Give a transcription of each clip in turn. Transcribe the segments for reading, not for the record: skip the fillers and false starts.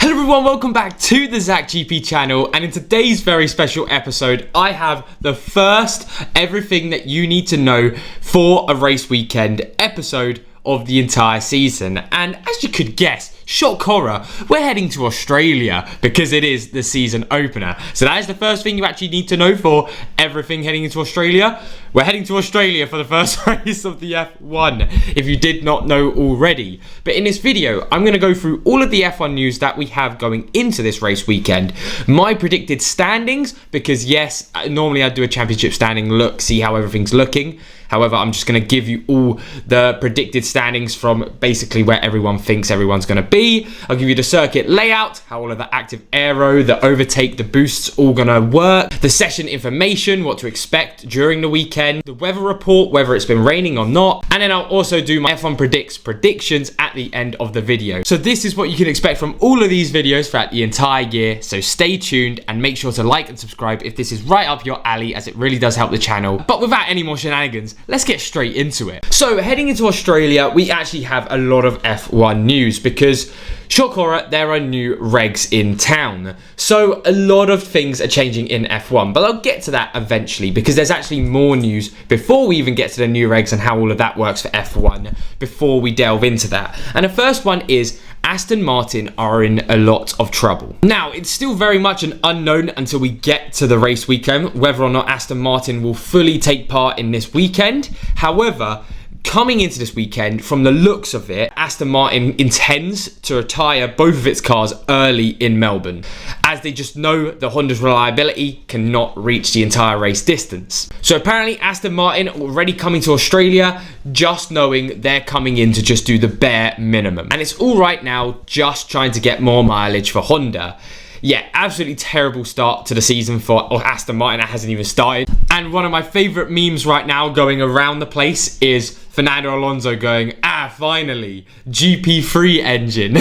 Hello everyone, welcome back to the ZachGP channel, and in today's very special episode I have the first everything that you need to know for a race weekend episode of the entire season. And as you could guess, shock horror, we're heading to Australia because it is the season opener. So that is the first thing you actually need to know for everything heading into Australia. We're heading to Australia for the first race of the F1, if you did not know already. But in this video, I'm going to go through all of the F1 news that we have going into this race weekend, my predicted standings, because yes, normally I do a championship standing look, see how everything's looking. However, I'm just going to give you all the predicted standings from basically where everyone thinks everyone's going to be. I'll give you the circuit layout, how all of the active aero, the overtake, the boosts all going to work, the session information, what to expect during the weekend, the weather report, whether it's been raining or not, and then I'll also do my F1 predictions at the end of the video. So this is what you can expect from all of these videos throughout the entire year, so stay tuned and make sure to like and subscribe if this is right up your alley, as it really does help the channel. But without any more shenanigans, let's get straight into it. So heading into Australia, we actually have a lot of F1 news because, shock horror, there are new regs in town. So a lot of things are changing in F1, but I'll get to that eventually because there's actually more news before we even get to the new regs and how all of that works for F1 before we delve into that. And the first one is Aston Martin are in a lot of trouble. Now, it's still very much an unknown until we get to the race weekend whether or not Aston Martin will fully take part in this weekend. However, coming into this weekend, from the looks of it, Aston Martin intends to retire both of its cars early in Melbourne, as they just know the Honda's reliability cannot reach the entire race distance. So apparently Aston Martin already coming to Australia, just knowing they're coming in to just do the bare minimum. And it's all right now, just trying to get more mileage for Honda. Yeah, absolutely terrible start to the season for Aston Martin. That hasn't even started. And one of my favourite memes right now going around the place is Fernando Alonso going, finally, GP3 engine.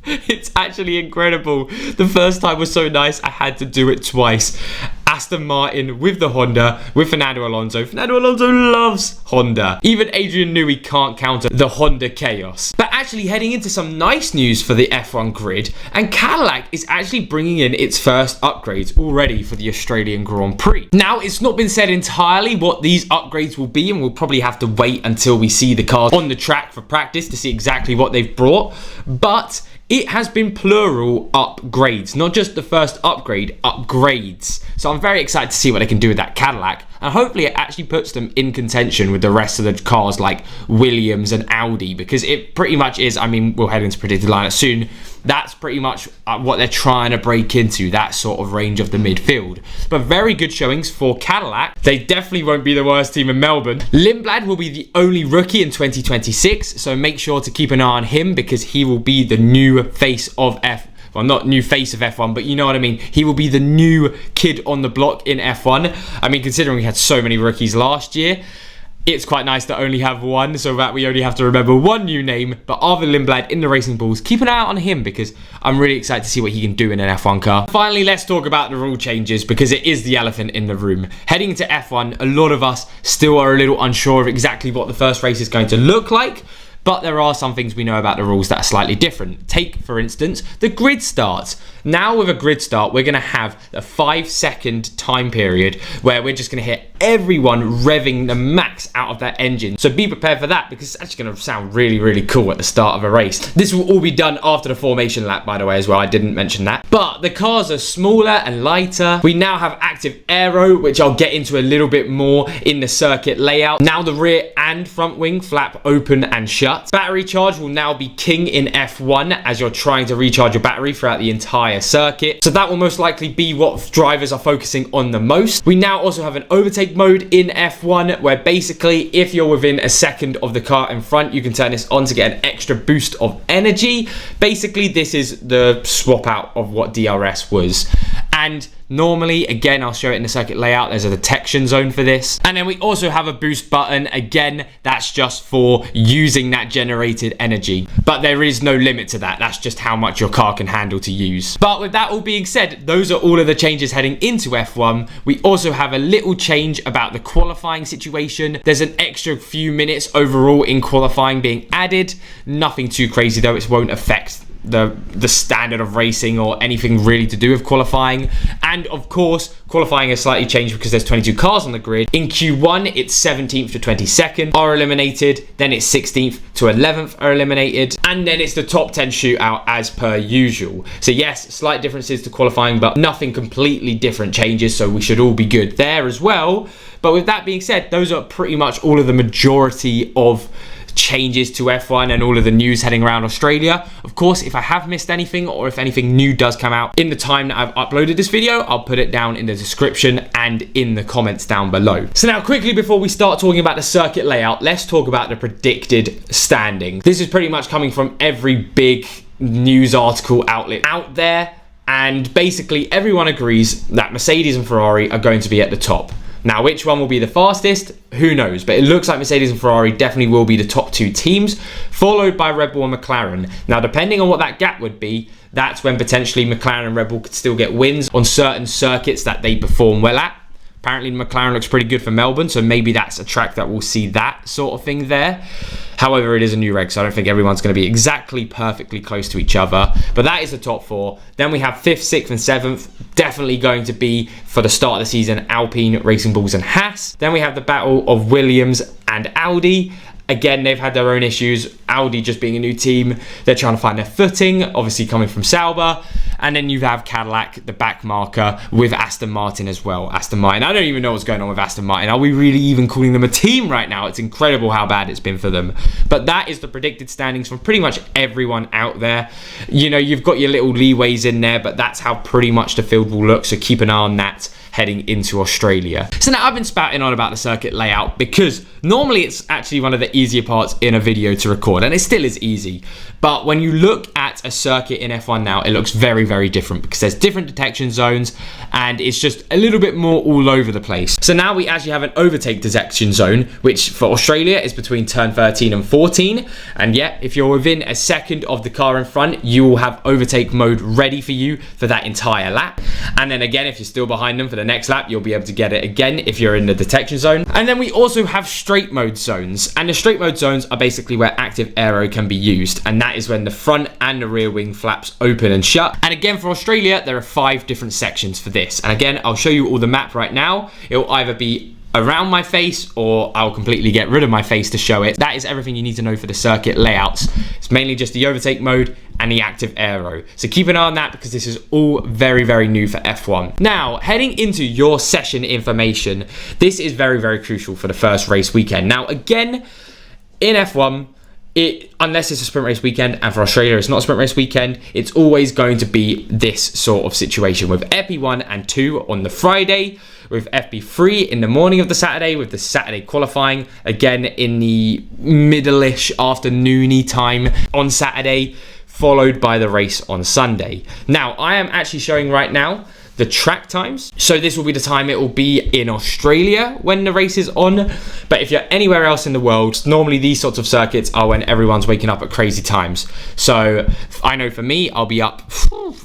It's actually incredible. The first time was so nice, I had to do it twice. Aston Martin with the Honda, with Fernando Alonso. Fernando Alonso loves Honda. Even Adrian Newey can't counter the Honda chaos. But actually heading into some nice news for the F1 grid, and Cadillac is actually bringing in its first upgrades already for the Australian Grand Prix. Now, it's not been said entirely what these upgrades will be, and we'll probably have to wait until we see the cars on the track for practice to see exactly what they've brought. But it has been plural upgrades, not just the first upgrade, upgrades. So I'm very excited to see what they can do with that Cadillac, and hopefully it actually puts them in contention with the rest of the cars like Williams and Audi, because it pretty much is, I mean, we'll head into predicted lineup soon, that's pretty much what they're trying to break into, that sort of range of the midfield. But very good showings for Cadillac. They definitely won't be the worst team in Melbourne. Lindblad will be the only rookie in 2026, so make sure to keep an eye on him because he will be the new face of well, not new face of F1, but you know what I mean. He will be the new kid on the block in F1. I mean, considering we had so many rookies last year, it's quite nice to only have one, so that we only have to remember one new name. But Arthur Lindblad in the Racing Bulls, keep an eye out on him because I'm really excited to see what he can do in an F1 car. Finally, let's talk about the rule changes because it is the elephant in the room. Heading into F1, a lot of us still are a little unsure of exactly what the first race is going to look like. But there are some things we know about the rules that are slightly different. Take, for instance, the grid start. Now with a grid start, we're going to have a 5-second time period where we're just going to hear everyone revving the max out of that engine. So be prepared for that because it's actually going to sound really, really cool at the start of a race. This will all be done after the formation lap, by the way, as well. I didn't mention that. But the cars are smaller and lighter. We now have active aero, which I'll get into a little bit more in the circuit layout. Now the rear and front wing flap open and shut. Battery charge will now be king in F1 as you're trying to recharge your battery throughout the entire circuit. So that will most likely be what drivers are focusing on the most. We now also have an overtake mode in F1 where basically if you're within a second of the car in front, you can turn this on to get an extra boost of energy. Basically, this is the swap out of what DRS was. And Normally, again, I'll show it in the circuit layout, there's a detection zone for this. And then we also have a boost button. Again, that's just for using that generated energy. But there is no limit to that. That's just how much your car can handle to use. But with that all being said, those are all of the changes heading into F1. We also have a little change about the qualifying situation. There's an extra few minutes overall in qualifying being added. Nothing too crazy though. It won't affect the standard of racing or anything really to do with qualifying. And of course, qualifying has slightly changed because there's 22 cars on the grid. In Q1, it's 17th to 22nd are eliminated, then it's 16th to 11th are eliminated, and then it's the top 10 shootout as per usual. So yes, slight differences to qualifying, but nothing completely different changes, so we should all be good there as well. But with that being said, those are pretty much all of the majority of changes to F1 and all of the news heading around Australia. Of course, if I have missed anything or if anything new does come out in the time that I've uploaded this video, I'll put it down in the description and in the comments down below. So now quickly before we start talking about the circuit layout, let's talk about the predicted standing. This is pretty much coming from every big news article outlet out there, and basically everyone agrees that Mercedes and Ferrari are going to be at the top. Now, which one will be the fastest? Who knows? But it looks like Mercedes and Ferrari definitely will be the top two teams, followed by Red Bull and McLaren. Now, depending on what that gap would be, that's when potentially McLaren and Red Bull could still get wins on certain circuits that they perform well at. Apparently, McLaren looks pretty good for Melbourne, so maybe that's a track that we'll see that sort of thing there. However, it is a new reg, so I don't think everyone's going to be exactly perfectly close to each other. But that is the top four. Then we have 5th, 6th, and 7th. Definitely going to be, for the start of the season, Alpine, Racing Bulls, and Haas. Then we have the battle of Williams and Audi. Again, they've had their own issues. Audi just being a new team, they're trying to find their footing, obviously coming from Sauber. And then you have Cadillac, the back marker, with Aston Martin as well. Aston Martin, I don't even know what's going on with Aston Martin. Are we really even calling them a team right now? It's incredible how bad it's been for them. But that is the predicted standings from pretty much everyone out there. You know, you've got your little leeways in there, but that's how pretty much the field will look. So keep an eye on that heading into Australia. So now I've been spouting on about the circuit layout because normally it's actually one of the easier parts in a video to record, and it still is easy. But when you look at a circuit in F1 now, it looks very, very different because there's different detection zones and it's just a little bit more all over the place. So now we actually have an overtake detection zone, which for Australia is between turn 13 and 14. And yeah, if you're within a second of the car in front, you will have overtake mode ready for you for that entire lap. And then again, if you're still behind them for the next lap, you'll be able to get it again if you're in the detection zone. And then we also have straight mode zones, and the straight mode zones are basically where active aero can be used, and that is when the front and the rear wing flaps open and shut. And again, for Australia, there are 5 different sections for this, and again, I'll show you all the map right now. It'll either be around my face or I'll completely get rid of my face to show it. That is everything you need to know for the circuit layouts. It's mainly just the overtake mode and the active aero. So keep an eye on that because this is all very, very new for F1. Now, heading into your session information, this is very, very crucial for the first race weekend. Now, again, in F1, unless it's a sprint race weekend, and for Australia it's not a sprint race weekend, it's always going to be this sort of situation with FP1 and 2 on the Friday, with FP3 in the morning of the Saturday, with the Saturday qualifying again in the middle-ish afternoony time on Saturday, followed by the race on Sunday. Now, I am actually showing right now the track times. So this will be the time it will be in Australia when the race is on. But if you're anywhere else in the world, normally these sorts of circuits are when everyone's waking up at crazy times. So I know for me, I'll be up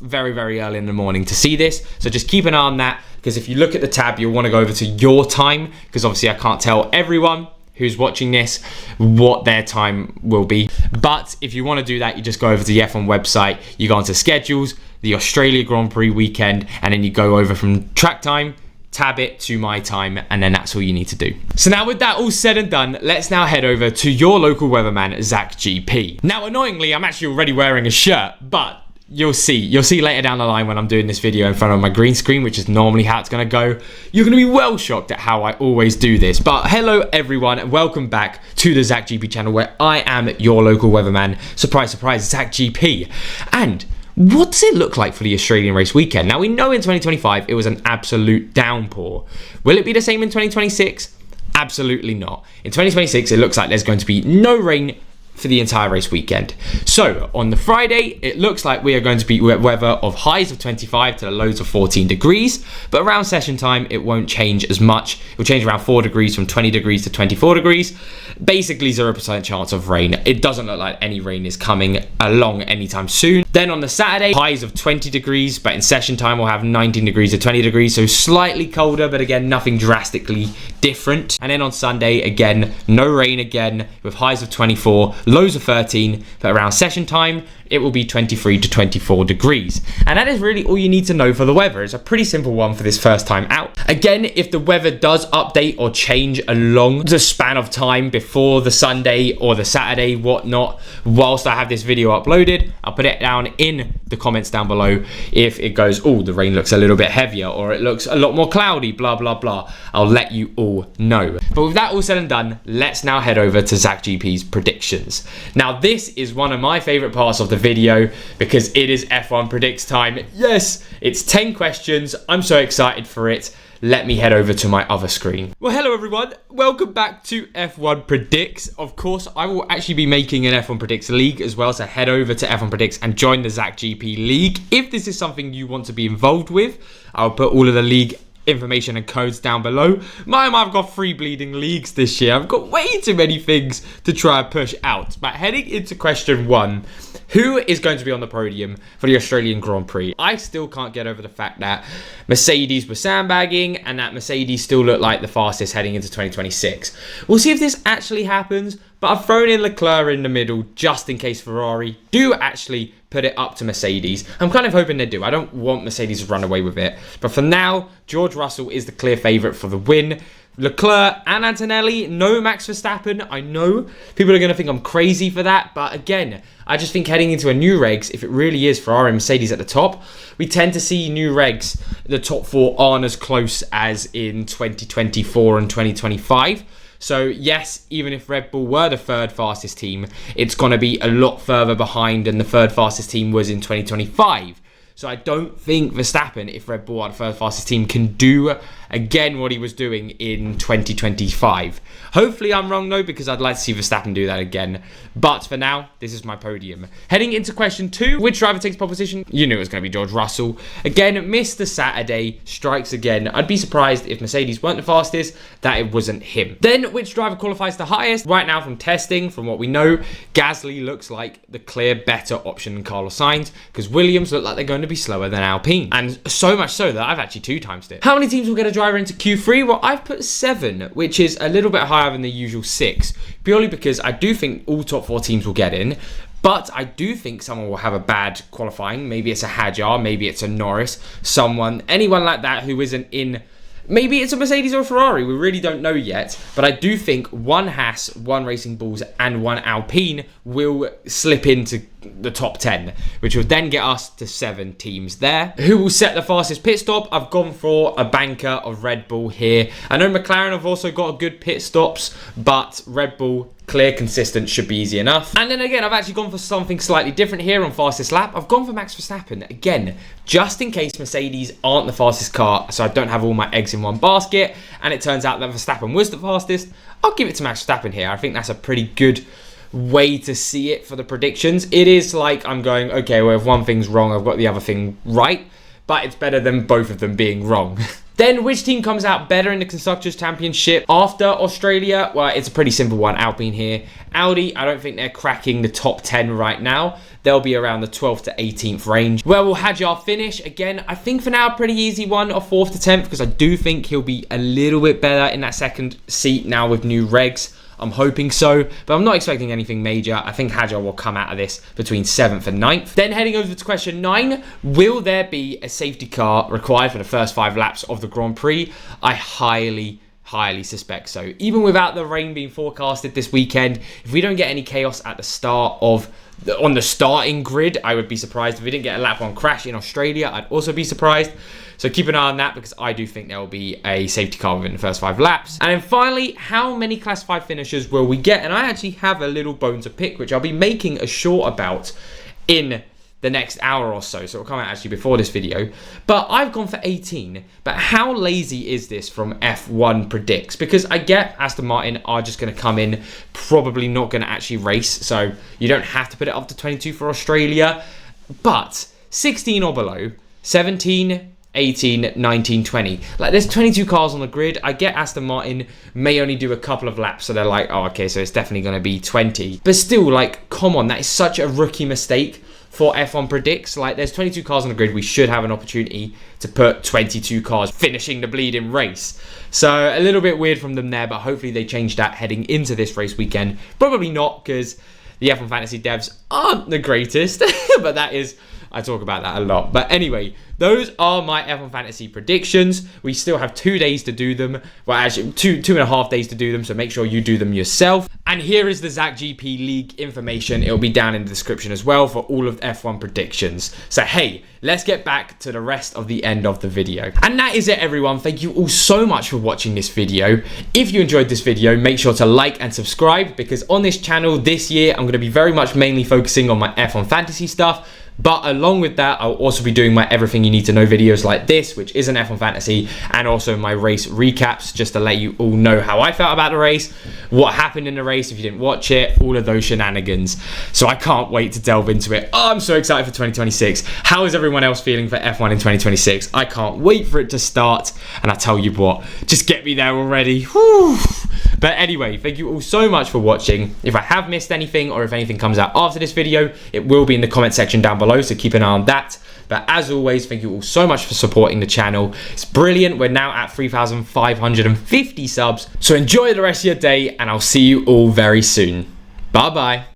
very, very early in the morning to see this. So just keep an eye on that, because if you look at the tab, you'll want to go over to your time, because obviously I can't tell everyone who's watching this what their time will be. But if you want to do that, you just go over to the F1 website, you go onto schedules, the Australia Grand Prix weekend, and then you go over from track time, tab it to my time, and then that's all you need to do. So now with that all said and done, let's now head over to your local weatherman, ZachGP. Now annoyingly, I'm actually already wearing a shirt, but you'll see later down the line when I'm doing this video in front of my green screen, which is normally how it's going to go. You're going to be well shocked at how I always do this. But hello everyone, and welcome back to the ZachGP channel, where I am your local weatherman. Surprise, surprise, ZachGP. And what does it look like for the Australian race weekend? Now we know in 2025 it was an absolute downpour. Will it be the same in 2026? Absolutely not. In 2026 it looks like there's going to be no rain for the entire race weekend. So on the Friday, it looks like we are going to be weather of highs of 25 to the lows of 14 degrees, but around session time, it won't change as much. It will change around 4 degrees from 20 degrees to 24 degrees. Basically 0% chance of rain. It doesn't look like any rain is coming along anytime soon. Then on the Saturday, highs of 20 degrees, but in session time, we'll have 19 degrees to 20 degrees, so slightly colder, but again, nothing drastically different. And then on Sunday, again, no rain again, with highs of 24, lows of 13, but around session time, it will be 23 to 24 degrees. And that is really all you need to know for the weather. It's a pretty simple one for this first time out. Again, if the weather does update or change along the span of time before the Sunday or the Saturday, whatnot, whilst I have this video uploaded, I'll put it down in the comments down below. If it goes, oh, the rain looks a little bit heavier, or it looks a lot more cloudy, blah, blah, blah, I'll let you all know. But with that all said and done, let's now head over to ZachGP's predictions. Now, this is one of my favorite parts of the video because it is F1 predicts time. Yes, it's 10 questions. I'm so excited for it. Let me head over to my other screen. Well, hello everyone. Welcome back to F1 Predicts. Of course, I will actually be making an F1 Predicts league as well, so head over to F1 Predicts and join the ZachGP League. If this is something you want to be involved with, I'll put all of the league information and codes down below. I've got 3 bleeding leagues this year. I've got way too many things to try and push out. But heading into question 1, who is going to be on the podium for the Australian Grand Prix? I still can't get over the fact that Mercedes were sandbagging and that Mercedes still look like the fastest heading into 2026. We'll see if this actually happens, but I've thrown in Leclerc in the middle just in case Ferrari do actually put it up to Mercedes. I'm kind of hoping they do. I don't want Mercedes to run away with it. But for now, George Russell is the clear favourite for the win. Leclerc and Antonelli, no Max Verstappen. I know people are going to think I'm crazy for that, but again, I just think heading into a new regs, if it really is Ferrari and Mercedes at the top, we tend to see new regs, the top 4 aren't as close as in 2024 and 2025. So yes, even if Red Bull were the 3rd fastest team, it's going to be a lot further behind than the 3rd fastest team was in 2025. So I don't think Verstappen, if Red Bull are the 3rd fastest team, can do again what he was doing in 2025. Hopefully I'm wrong though, because I'd like to see Verstappen do that again. But for now, this is my podium. Heading into question 2, which driver takes pole position? You knew it was going to be George Russell. Again, missed the Saturday, strikes again. I'd be surprised if Mercedes weren't the fastest, that it wasn't him. Then, which driver qualifies the highest? Right now from testing, from what we know, Gasly looks like the clear better option than Carlos Sainz, because Williams look like they're going to be slower than Alpine. And so much so that I've actually 2-timesed it. How many teams will get a driver into Q3? Well, I've put 7, which is a little bit higher than the usual 6, purely because I do think all top 4 teams will get in. But I do think someone will have a bad qualifying. Maybe it's a Hadjar, maybe it's a Norris, anyone like that who isn't in. Maybe it's a Mercedes or a Ferrari. We really don't know yet. But I do think 1 Haas, 1 Racing Bulls, and 1 Alpine will slip into the top 10, which will then get us to 7 teams there. Who will set the fastest pit stop? I've gone for a banker of Red Bull here. I know McLaren have also got good pit stops, but Red Bull, clear, consistent, should be easy enough. And then again, I've actually gone for something slightly different here on fastest lap. I've gone for Max Verstappen. Again, just in case Mercedes aren't the fastest car, so I don't have all my eggs in one basket, and it turns out that Verstappen was the fastest, I'll give it to Max Verstappen here. I think that's a pretty good way to see it for the predictions. It is like I'm going, okay, well, if one thing's wrong, I've got the other thing right, but it's better than both of them being wrong. Then, which team comes out better in the Constructors' Championship after Australia? Well, it's a pretty simple one. Alpine here. Audi, I don't think they're cracking the top 10 right now. They'll be around the 12th to 18th range. Where will Hadjar finish? Again, I think for now, a pretty easy one of 4th to 10th, because I do think he'll be a little bit better in that second seat now with new regs. I'm hoping so, but I'm not expecting anything major. I think Hadjar will come out of this between 7th and 9th. Then heading over to question 9, will there be a safety car required for the first 5 laps of the Grand Prix? I highly suspect so. Even without the rain being forecasted this weekend, if we don't get any chaos at the start of on the starting grid, I would be surprised. If we didn't get a lap 1 crash in Australia, I'd also be surprised. So keep an eye on that, because I do think there will be a safety car within the first 5 laps. And then finally, how many Class 5 finishers will we get? And I actually have a little bone to pick, which I'll be making a short about in the next hour or so. So it'll come out actually before this video. But I've gone for 18. But how lazy is this from F1 Predicts? Because I get Aston Martin are just going to come in, probably not going to actually race. So you don't have to put it up to 22 for Australia. But 16 or below, 17, 18, 19, 20. Like, there's 22 cars on the grid. I get Aston Martin may only do a couple of laps, so they're like, oh, okay, so it's definitely going to be 20. But still, like, come on, that is such a rookie mistake for F1 Predicts. Like, there's 22 cars on the grid. We should have an opportunity to put 22 cars finishing the bleeding race. So a little bit weird from them there, but hopefully they change that heading into this race weekend. Probably not, because the F1 Fantasy devs aren't the greatest, but that is, I talk about that a lot. But anyway, those are my F1 Fantasy predictions. We still have 2 days to do them. Well, actually, two and a half days to do them, so make sure you do them yourself. And here is the ZachGP League information. It'll be down in the description as well for all of F1 predictions. So hey, let's get back to the rest of the end of the video. And that is it, everyone. Thank you all so much for watching this video. If you enjoyed this video, make sure to like and subscribe, because on this channel this year, I'm going to be very much mainly focusing on my F1 Fantasy stuff. But along with that, I'll also be doing my everything you need to know videos like this, which is an F1 Fantasy, and also my race recaps, just to let you all know how I felt about the race, what happened in the race if you didn't watch it, all of those shenanigans. So I can't wait to delve into it. Oh, I'm so excited for 2026. How is everyone else feeling for F1 in 2026? I can't wait for it to start. And I tell you what, just get me there already. Whew. But anyway, thank you all so much for watching. If I have missed anything, or if anything comes out after this video, it will be in the comment section down below, so keep an eye on that. But as always, thank you all so much for supporting the channel. It's brilliant. We're now at 3,550 subs. So enjoy the rest of your day, and I'll see you all very soon. Bye bye.